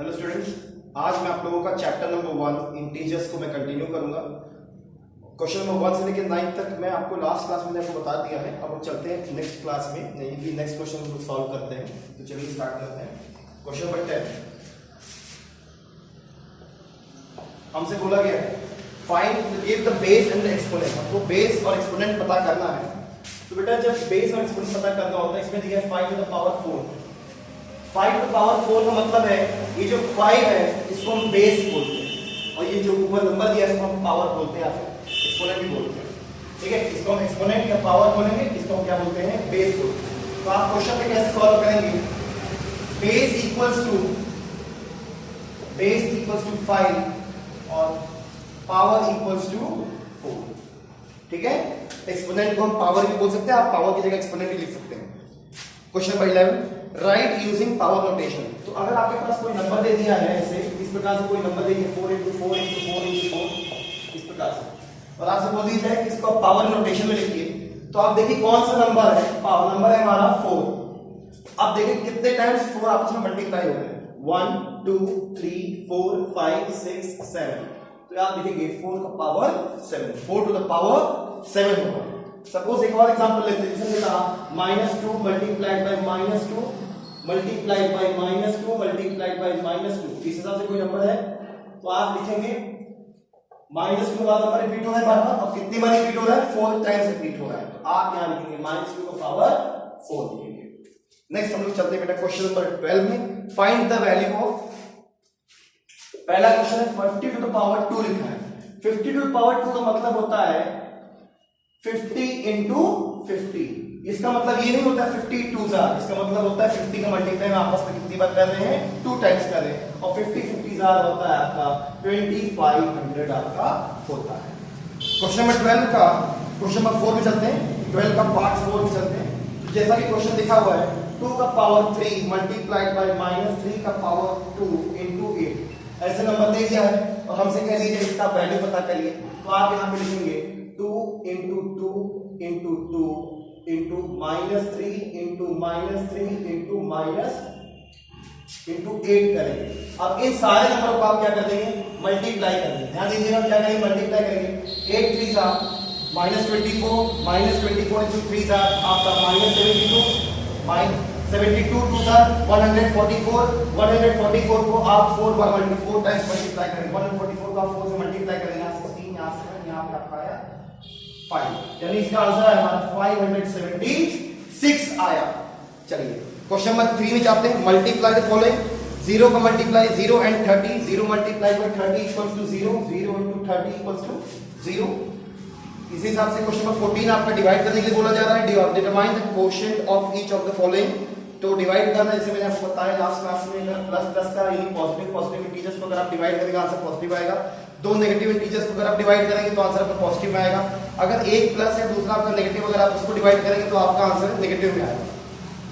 Hello students, आज मैं आप लोगों का चैप्टर नंबर 1 इंटीजर्स को मैं कंटिन्यू करूंगा। क्वेश्चन नंबर 1 से लेकर 9 तक मैं आपको लास्ट क्लास में आपको बता दिया है। अब हम चलते हैं नेक्स्ट क्लास में, यानी कि नेक्स्ट क्वेश्चन को सॉल्व करते हैं। तो चलिए स्टार्ट करते हैं। क्वेश्चन नंबर 10 हमसे बोला गया है find give the base and the exponent. हमको बेस और एक्सपोनेंट पता करना है। तो बेटा जब बेस और एक्सपोनेंट पता करना होता है, इसमें दिया है 5 to the power 4। 5 to the power 4 का मतलब है ये जो 5 है इसको हम बेस बोलते हैं, और ये जो ऊपर नंबर दिया है इसको हम पावर बोलते हैं या फिर एक्सपोनेंट भी बोलते हैं। ठीक है, इसको हम एक्सपोनेंट या पावर बोलेंगे, इसको हम क्या बोलते हैं, बेस बोलते हैं। तो आप क्वेश्चन में कैसे सॉल्व करेंगे, बेस इक्वल्स टू 5 और पावर इक्वल्स टू 4। ठीक है, एक्सपोनेंट को हम पावर भी बोल सकते हैं, आप पावर की जगह एक्सपोनेंट भी लिख सकते हैं। Question number 11 right using power notation. तो अगर आपके पास कोई नंबर दे दिया है, ऐसे इस प्रकार से कोई नंबर दे दिया 4 × 4 × 4 × 4 इस प्रकार से, और आपसे बोल दिया है कि इसको पावर नोटेशन में लिखिए, तो आप देखिए कौन सा नंबर है, पावर नंबर है हमारा 4। अब देखिए कितने टाइम्स 4 आपस में मल्टीप्लाई हो रहे हैं, 1 2 3 4 5 6 7। तो आप लिखेंगे 4 का पावर 7, 4 टू द पावर 7 होगा। सपोज एक और एग्जांपल लेते हैं, जैसे कहा -2 multiplied by -2 multiplied by -2 multiplied by -2। इस हिसाब से कोई नंबर है तो आप लिखेंगे -2 वाला नंबर रिपीट हो रहा है बार बार, और कितनी बार रिपीट हो रहा है, 4 टाइम्स रिपीट हो रहा है, तो आप यहां लिखेंगे -2 का पावर 4 लिखेंगे। नेक्स्ट हम लोग चलते हैं बेटा क्वेश्चन नंबर 12 में। फाइंड द वैल्यू ऑफ, पहला क्वेश्चन है 50 टू द पावर 2 लिखा है। 50 टू द पावर 2 का मतलब होता है 50 into 50। इसका मतलब ये नहीं होता 50 2 जार, इसका मतलब होता है 50 का मल्टीप्लाई में आपस में कितनी बार कर रहे हैं, 2 टाइम्स कर रहे हैं, और 50 50 जार होता है आपका 2500 आपका होता है। क्वेश्चन नंबर 12 का, क्वेश्चन नंबर 4 में चलते हैं, 12 का पार्ट 4 में चलते हैं। जैसा कि क्वेश्चन लिखा हुआ है 2 का पावर 3 मल्टीप्लाइड बाय -3 का पावर 2 into 8। ऐसे नंबर दे दिया है और हमसे कह लीजिए इसका वैल्यू पता करिए, तो आप यहाँ पे लिखेंगे 2 into 2 into 2 into -3 into -3 into into 8 करेंगे। अब इन सारे नंबरों को आप क्या कर देंगे, मल्टीप्लाई कर देंगे। ध्यान दीजिएगा क्या करेंगे, मल्टीप्लाई करेंगे। 8 3 सा -24 into 3 सा आपका -72 72 2 सा 144 को आप 4 टाइम्स मल्टीप्लाई करेंगे। 144 को आप 4 से मल्टीप्लाई करेंगे, यहाँ 16 यहाँ से यहाँ पे आपका आया 5, यानी इसका आंसर है हमारा 576 आया। चलिए क्वेश्चन नंबर 3 में जाते हैं। मल्टीप्लाई द फॉलोइंग, 0 का multiply 0 and 30, 0 multiply by 30 equals to 0, 0 into 30 equals to 0। इसी हिसाब से क्वेश्चन नंबर 14 आपका डिवाइड करने के लिए बोला जा रहा है, determine the quotient of each of the following. तो डिवाइड करना, जैसे मैंने आपको बताया लास्ट क्लास में, अगर प्लस प्लस का यानी पॉजिटिव इंटीजर्स को अगर आप डिवाइड करेंगे आंसर पॉजिटिव आएगा। दो नेगेटिव इंटीजर्स को अगर आप डिवाइड करेंगे तो आंसर आपका पॉजिटिव में आएगा। अगर एक प्लस है दूसरा आपका नेगेटिव, अगर आप उसको डिवाइड करेंगे तो आपका आंसर नेगेटिव में आएगा।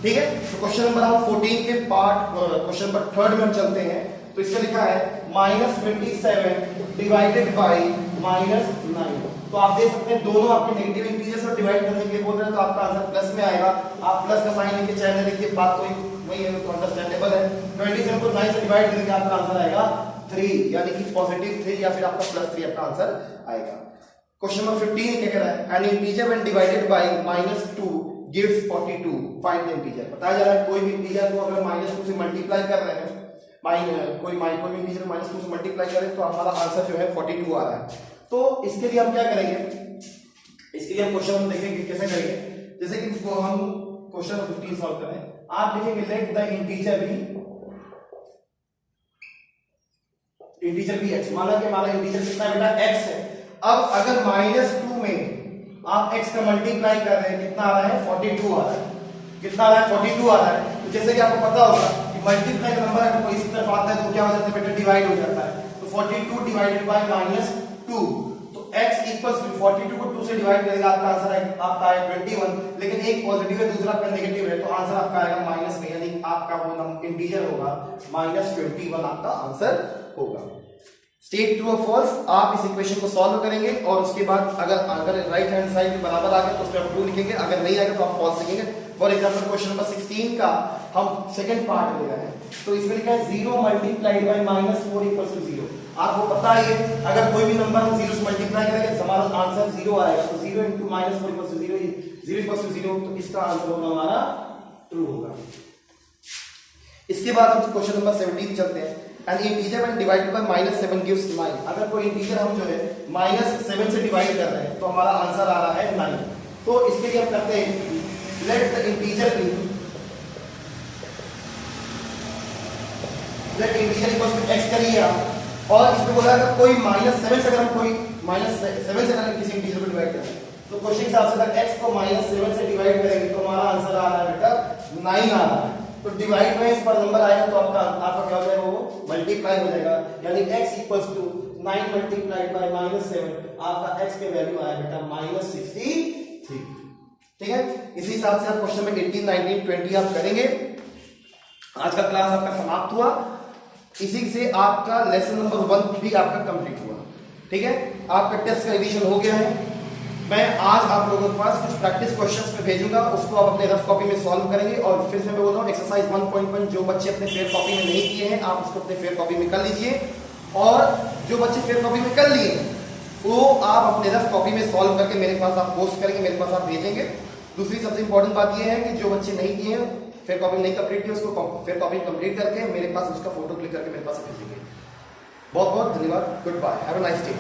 ठीक है, तो क्वेश्चन नंबर हम 14 के पार्ट क्वेश्चन नंबर 3 में हम चलते हैं। तो इसमें लिखा है -27 डिवाइडेड बाय -9। तो आप देख सकते हैं दोनों आपके नेगेटिव इंटीजर्स को डिवाइड करने के लिए बोल रहे हैं, तो आपका आंसर प्लस में आएगा। आप प्लस का साइन लेके चाहे लिखिए, बात कोई वही है, तो अंडरस्टैंडेबल है। 27 को 9 से डिवाइड करेंगे आपका आंसर आएगा 3, यानी कि पॉजिटिव 3 या फिर आपका +3 आपका आंसर आएगा। क्वेश्चन नंबर 15 क्या कह रहा है, N integer when divided by -2 gives 42, find the integer. बताया जा रहा है कोई भी इंटीजर को अगर -2 से मल्टीप्लाई कर रहे हैं, कोई भी इंटीजर -2 से मल्टीप्लाई करें तो हमारा आंसर जो है 42 आ रहा है। तो इसके लिए हम क्या करेंगे, इसके लिए हम क्वेश्चन हम देखेंगे कैसे करेंगे। जैसे कि हम क्वेश्चन 15 सॉल्व करें, आप लिखेंगे लेट द इंटीजर भी x। माना कि हमारा इंटीजर कितना है बेटा, x है। अब अगर -2 में आप x का मल्टीप्लाई कर रहे हैं, कितना आ रहा है, 42 आ रहा है। कितना आ रहा है, 42 आ रहा है। तो जैसे कि आपको पता होगा कि मल्टीप्लाई का नंबर अगर कोई इस तरफ आता है तो क्या हो जाता है बेटा, डिवाइड हो जाता है। तो 42 डिवाइडेड बाय -2, तो x इक्वल्स टू 42 को 2 से डिवाइड करेंगे, आपका आंसर आएगा आपका है 21। लेकिन एक पॉजिटिव है दूसरा आपका नेगेटिव है, तो आंसर आपका आएगा माइनस में, यानी आपका वो इंटीजर होगा -21 आपका आंसर होगा। स्टेट ट्रू और फॉल्स, आप इस इक्वेशन को सॉल्व करेंगे और उसके बाद अगर राइट हैंड साइड में बराबर आ गया तो उसमें आप ट्रू लिखेंगे, अगर नहीं आएगा तो आप फॉल्स लिखेंगे। फॉर एग्जांपल क्वेश्चन नंबर 16 का हम सेकंड पार्ट ले रहे हैं। तो इसमें लिखा है 0 मल्टीप्लाइड बाय -4 इक्वल्स टू 0। आपको पता है अगर कोई भी नंबर हम 0 से मल्टीप्लाई करेंगे तो हमारा आंसर 0 आएगा। तो 0 × -4 इक्वल्स टू 0, 0 इक्वल्स टू 0, तो इसका आंसर होगा हमारा ट्रू होगा। इसके बाद हम क्वेश्चन नंबर 17 चलते हैं। N integer when divided by -7 gives 9। अगर कोई इंटीजर हम जो है -7 से डिवाइड कर रहे हैं तो हमारा आंसर आ रहा है 9। तो इसके लिए हम करते हैं let the integer B, let integer equals to x करिए आप। और इसमें बोला अगर कोई -7 से अगर हम कोई -7 से अगर किसी इंटीजर को डिवाइड करें तो क्वेश्चन के हिसाब से अगर x को -7 से डिवाइड करेंगे तो हमारा आंसर आ रहा है बेटा 9 आ रहा है। तो डिवाइड में इस पर नंबर आएगा तो आपका क्या हो जाएगा, वो मल्टीप्लाई हो जाएगा। यानी x equals to 9 multiplied by -7, आपका x के वैल्यू आया बेटा -63। ठीक है, इसी हिसाब से आप क्वेश्चन में 18, 19, 20 आप करेंगे। आज का क्लास आपका समाप्त हुआ। इसी से आपका लेसन नंबर 1 भी आपका कंप्लीट हुआ। ठीक है, आपका टेस्ट का रिवीजन हो गया है। मैं आज आप लोगों के पास कुछ प्रैक्टिस क्वेश्चंस में भेजूंगा, उसको आप अपने रफ कॉपी में सॉल्व करेंगे। और फिर से मैं बोल रहा हूँ एक्सरसाइज 1.1 जो बच्चे अपने फेयर कॉपी में नहीं किए हैं आप उसको अपने फेयर कॉपी में कर लीजिए, और जो बच्चे फेयर कॉपी में कर लिए वो आप अपने रफ कॉपी में सॉल्व करके मेरे पास आप पोस्ट करेंगे, मेरे पास आप भेजेंगे। दूसरी सबसे इंपॉर्टेंट बात यह है कि जो बच्चे नहीं किए हैं, फेयर कॉपी नहीं कंप्लीट किए, उसको फेयर कॉपी कंप्लीट करके मेरे पास उसका फोटो क्लिक करके मेरे पास भेजेंगे। बहुत बहुत धन्यवाद। Goodbye, have a nice day.